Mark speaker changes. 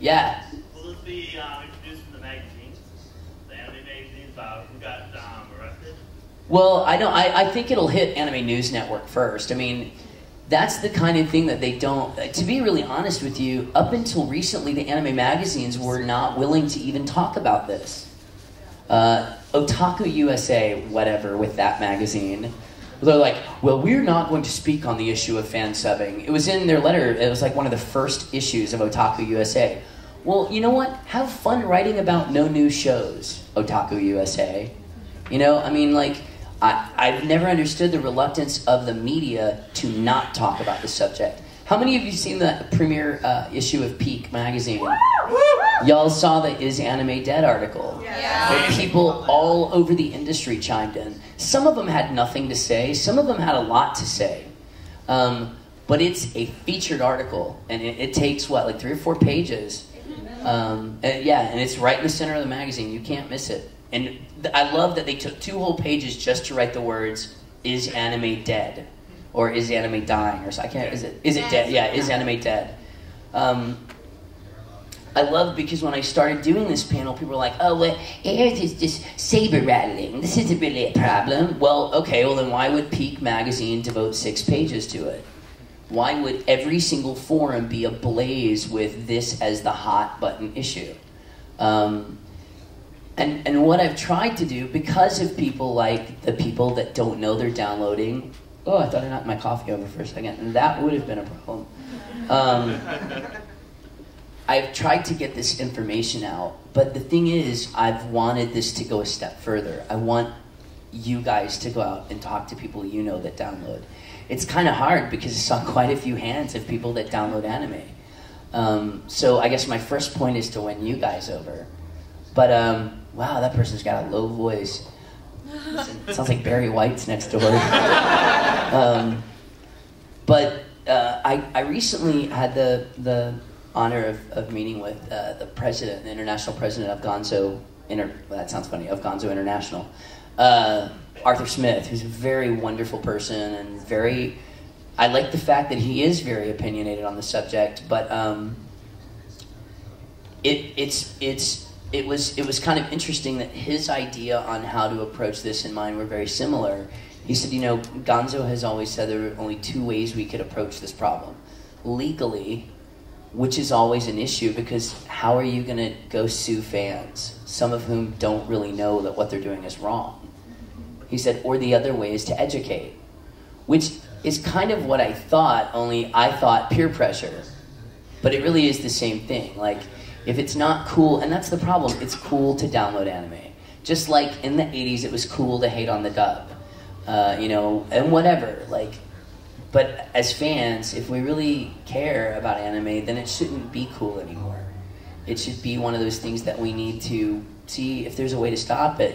Speaker 1: Yeah.
Speaker 2: Will this be introduced in the magazines? The anime magazines about who got arrested?
Speaker 1: Well, I think it'll hit Anime News Network first. I mean, that's the kind of thing that they don't... To be really honest with you, up until recently, the anime magazines were not willing to even talk about this. Otaku USA, whatever, with that magazine, they're like, well, we're not going to speak on the issue of fan subbing. It was in their letter. It was like one of the first issues of Otaku USA. Well, you know what? Have fun writing about no new shows, Otaku USA. You know, I mean, like... I've never understood the reluctance of the media to not talk about the subject. How many of you seen the premiere issue of Peak magazine? Y'all saw the Is Anime Dead article.
Speaker 3: Yeah.
Speaker 1: Where people all over the industry chimed in. Some of them had nothing to say. Some of them had a lot to say. But it's a featured article. And it takes, what, like 3 or 4 pages? And it's right in the center of the magazine. You can't miss it. And I love that they took 2 whole pages just to write the words, is anime dead? Or is anime dying? Or so I can't, is it dead? Yeah, is anime dead? I love because when I started doing this panel, people were like, oh, well, Ayres is just saber rattling. This isn't really a problem. Well, okay, well then why would Peak Magazine devote 6 pages to it? Why would every single forum be ablaze with this as the hot button issue? And what I've tried to do, because of people like the people that don't know they're downloading... Oh, I thought I knocked my coffee over for a second, and that would have been a problem. I've tried to get this information out, but the thing is, I've wanted this to go a step further. I want you guys to go out and talk to people you know that download. It's kind of hard because I saw quite a few hands of people that download anime. So I guess my first point is to win you guys over. But, wow, that person's got a low voice. It sounds like Barry White's next door. I recently had the honor of meeting with the president, the international president of Gonzo, that sounds funny, of Gonzo International, Arthur Smith, who's a very wonderful person and very, I like the fact that he is very opinionated on the subject, but it was kind of interesting that his idea on how to approach this and mine were very similar. He said, you know, Gonzo has always said there are only 2 ways we could approach this problem. Legally, which is always an issue because how are you going to go sue fans, some of whom don't really know that what they're doing is wrong? He said, or the other way is to educate, which is kind of what I thought, only I thought peer pressure. But it really is the same thing. Like, if it's not cool, and that's the problem, it's cool to download anime. Just like in the 80s, it was cool to hate on the dub, you know, and whatever. Like, but as fans, if we really care about anime, then it shouldn't be cool anymore. It should be one of those things that we need to see if there's a way to stop it.